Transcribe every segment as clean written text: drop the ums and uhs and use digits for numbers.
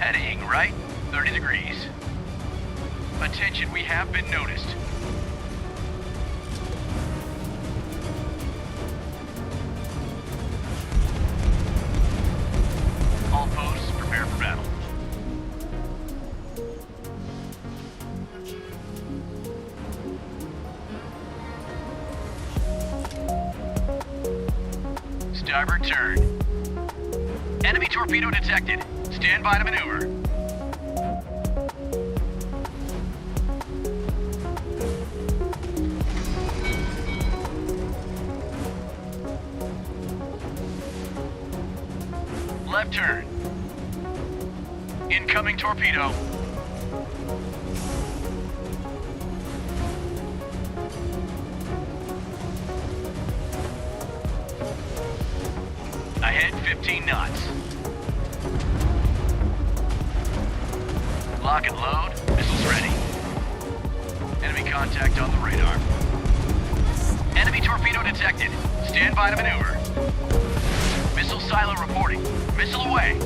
Heading right, 30 degrees. Attention, we have been noticed. All posts, prepare for battle. Starboard turn. Enemy torpedo detected. Stand by to maneuver. Left turn. Incoming torpedo. Ahead 15 knots. Lock and load. Missiles ready. Enemy contact on the radar. Enemy torpedo detected. Stand by to maneuver. Missile silo reporting. Missile away.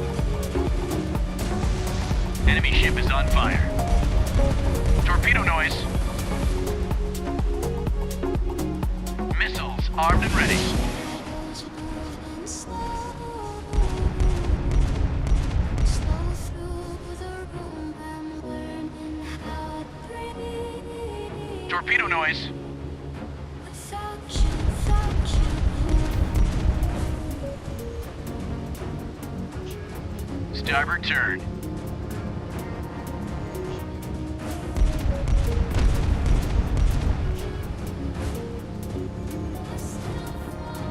Enemy ship is on fire. Torpedo noise. Missiles armed and ready. Torpedo noise. Starboard turn.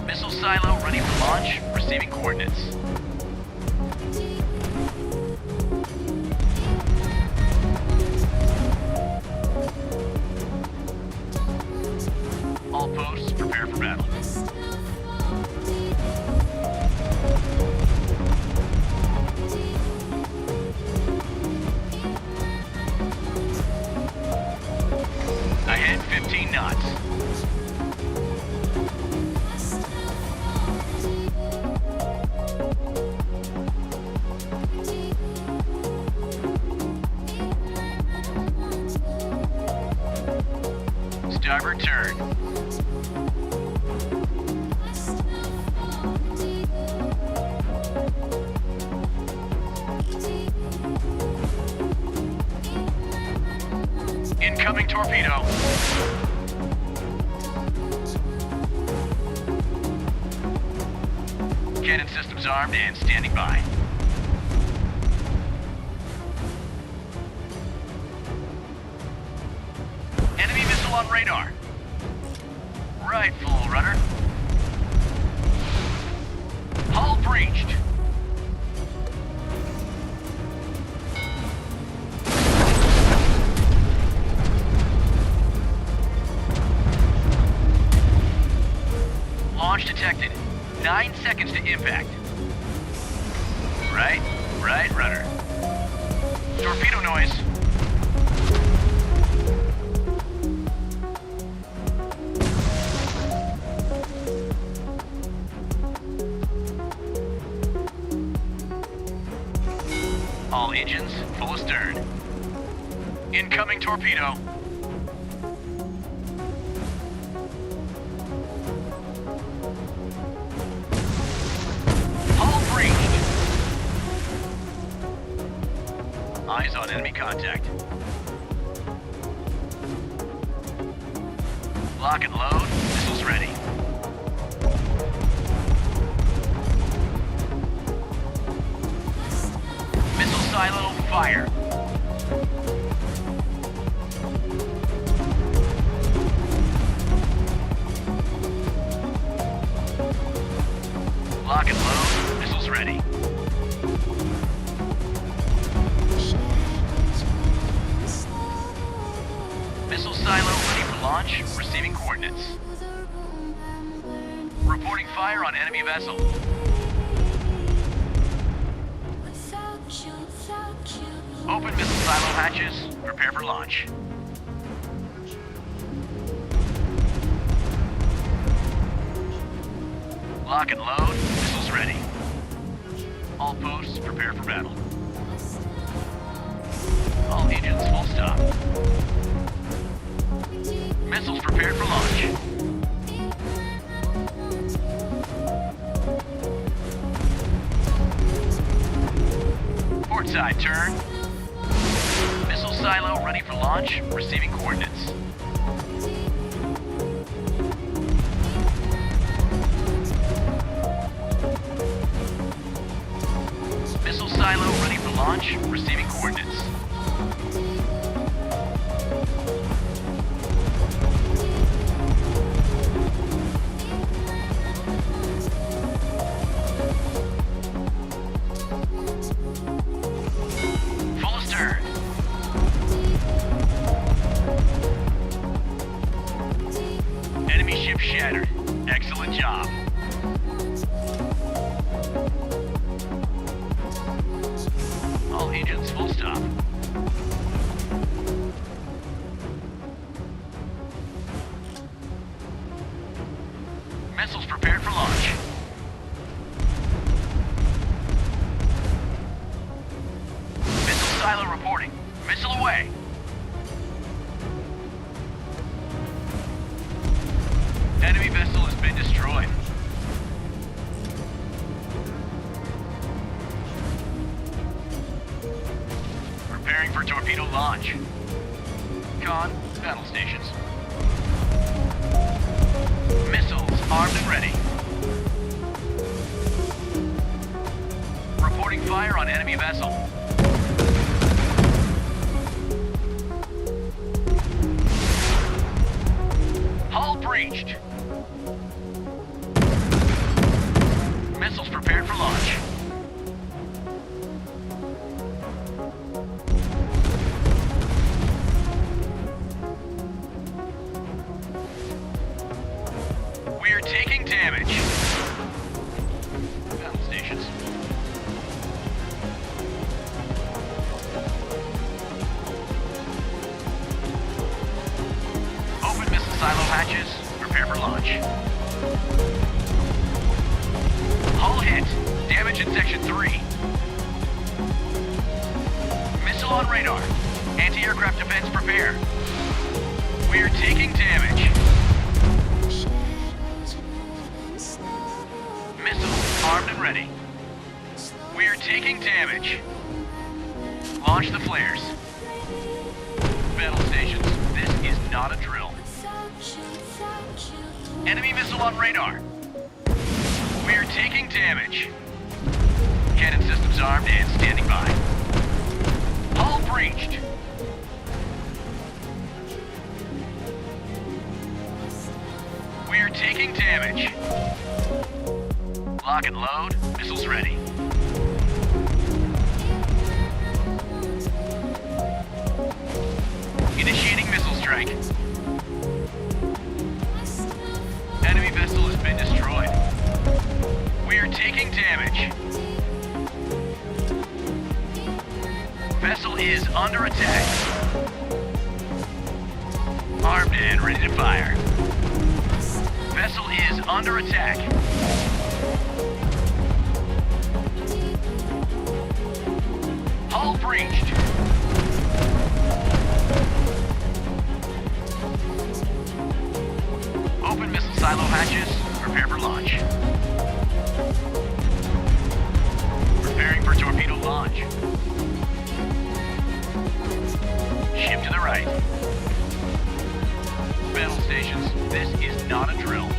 Missile silo ready for launch, receiving coordinates. All posts, prepare for battle. Ahead 15 knots. Starboard turn. Incoming torpedo. Cannon systems armed and standing by. Enemy missile on radar. Right, full rudder. Hull breached. Launch detected. 9 seconds to impact. Right rudder. Torpedo noise. All engines full astern. Incoming torpedo. Eyes on enemy contact. Lock and load. Missiles ready. Missile silo fire. Lock and load. Missiles ready. Missile silo ready for launch, receiving coordinates. Reporting fire on enemy vessel. Open missile silo hatches, prepare for launch. Lock and load, missiles ready. All posts, prepare for battle. Port side, turn. Missile silo ready for launch, receiving coordinates. Missile silo ready for launch, receiving coordinates. Full astern. Enemy ship shattered. Excellent job. All engines full stop. Missiles prepared for launch. Missile silo reporting. Missile away. Enemy vessel has been destroyed. Preparing for torpedo launch. Con, battle stations. Missiles armed and ready. Reporting fire on enemy vessel. Hull breached. Missiles prepared for launch. We're taking damage. Battle stations. Open missile silo hatches. Prepare for launch. Hull hit. Damage in section 3. Missile on radar. Anti-aircraft defense prepare. We're taking damage. Missile armed and ready. We're taking damage. Launch the flares. Battle stations, this is not a drill. Enemy missile on radar. We're taking damage. Cannon systems armed and standing by. Hull breached. We're taking damage. Lock and load. Missiles ready. Initiating missile strike. Enemy vessel has been destroyed. We're taking damage. Vessel is under attack. Armed and ready to fire. Vessel is under attack. Hull breached. Open missile silo hatches. Prepare for launch. Preparing for torpedo launch. Ship to the right. Battle stations, this is not a drill.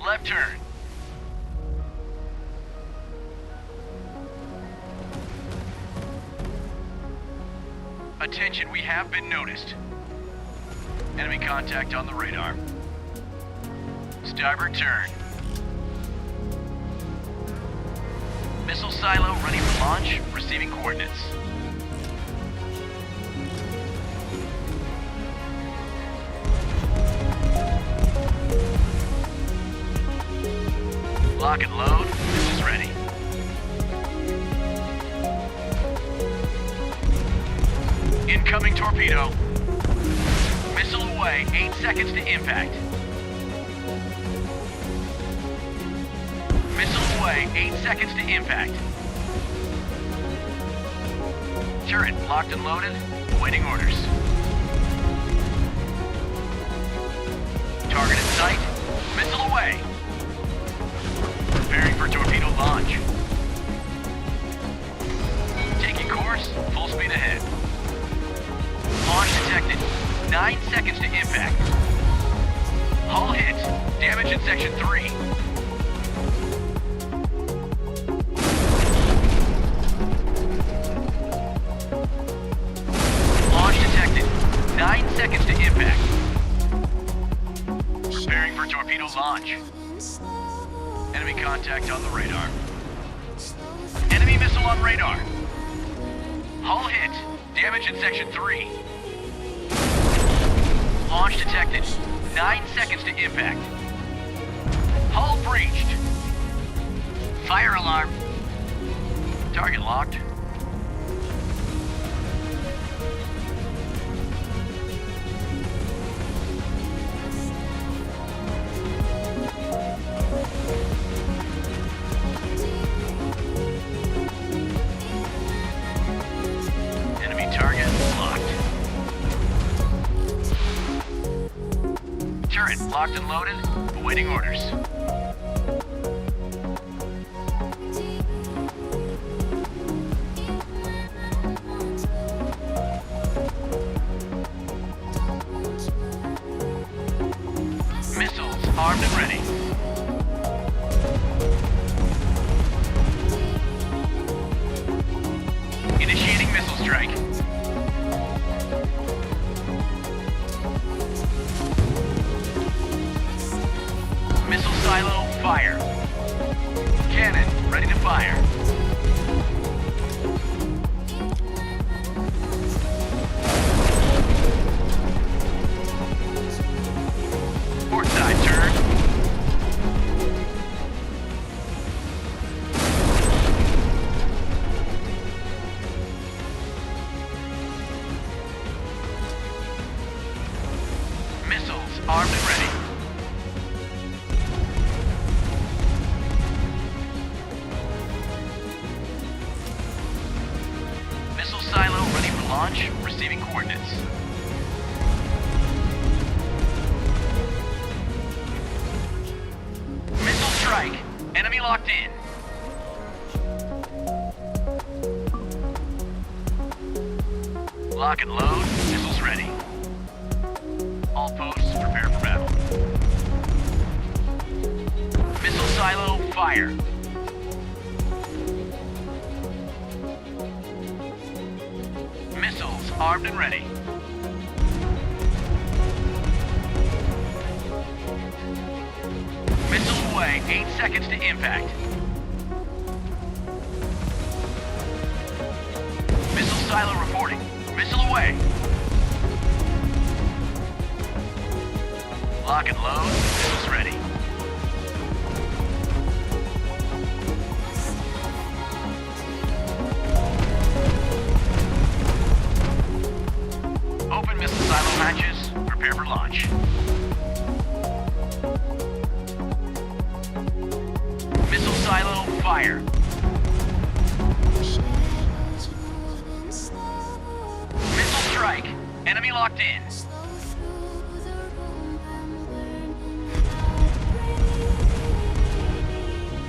Left turn. Attention, we have been noticed. Enemy contact on the radar. Starboard turn. Missile silo ready for launch, receiving coordinates. Lock and load, missiles ready. Incoming torpedo. Missile away, 8 seconds to impact. Missile away, 8 seconds to impact. Turret locked and loaded, awaiting orders. Target in sight, away. Preparing for torpedo launch. Taking course, full speed ahead. Launch detected. 9 seconds to impact. Hull hit. Damage in section 3. Launch detected. 9 seconds to impact. Preparing for torpedo launch. Enemy contact on the radar. Enemy missile on radar. Hull hit. Damage in section 3. Launch detected. 9 seconds to impact. Hull breached. Fire alarm. Target locked. Enemy target locked. Turret locked and loaded, awaiting orders. Missiles armed and ready. Initiating missile strike. Missile silo, fire. Cannon, ready to fire. Port side turn. Missiles armed and ready. Missile silo ready for launch, receiving coordinates. Missile strike, enemy locked in. Lock and load, missiles ready. All posts prepare for battle. Missile silo, fire. Missiles armed and ready. Missile away, 8 seconds to impact. Missile silo reporting. Missile away. Lock and load, missiles ready. Open missile silo hatches, prepare for launch. Missile silo, fire. Missile strike, enemy locked in.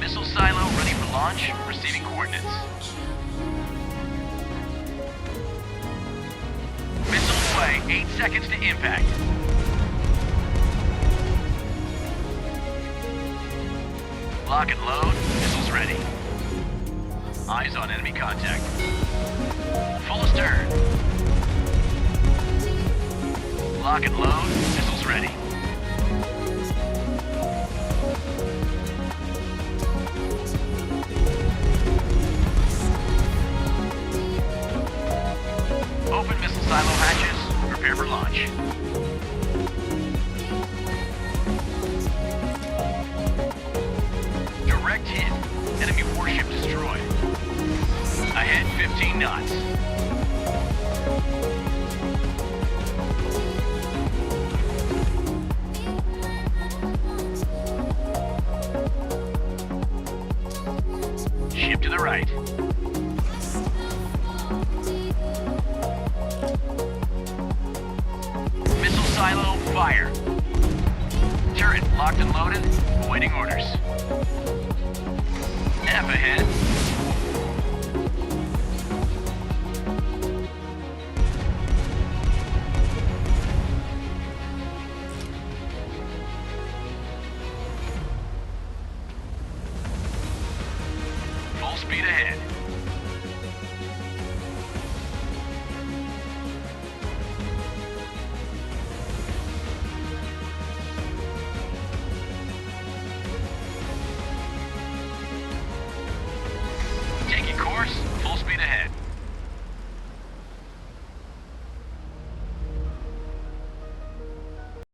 Missile silo ready for launch, receiving coordinates. Missile away, 8 seconds to impact. Lock and load, missiles ready. Eyes on enemy contact. Full astern. Lock and load, missiles ready. Open missile silo hatches, prepare for launch. Direct hit, enemy warship destroyed. Ahead 15 knots. Ship to the right. Missile silo, fire. Turret locked and loaded, Awaiting orders. F ahead. Full speed ahead. Taking course, full speed ahead.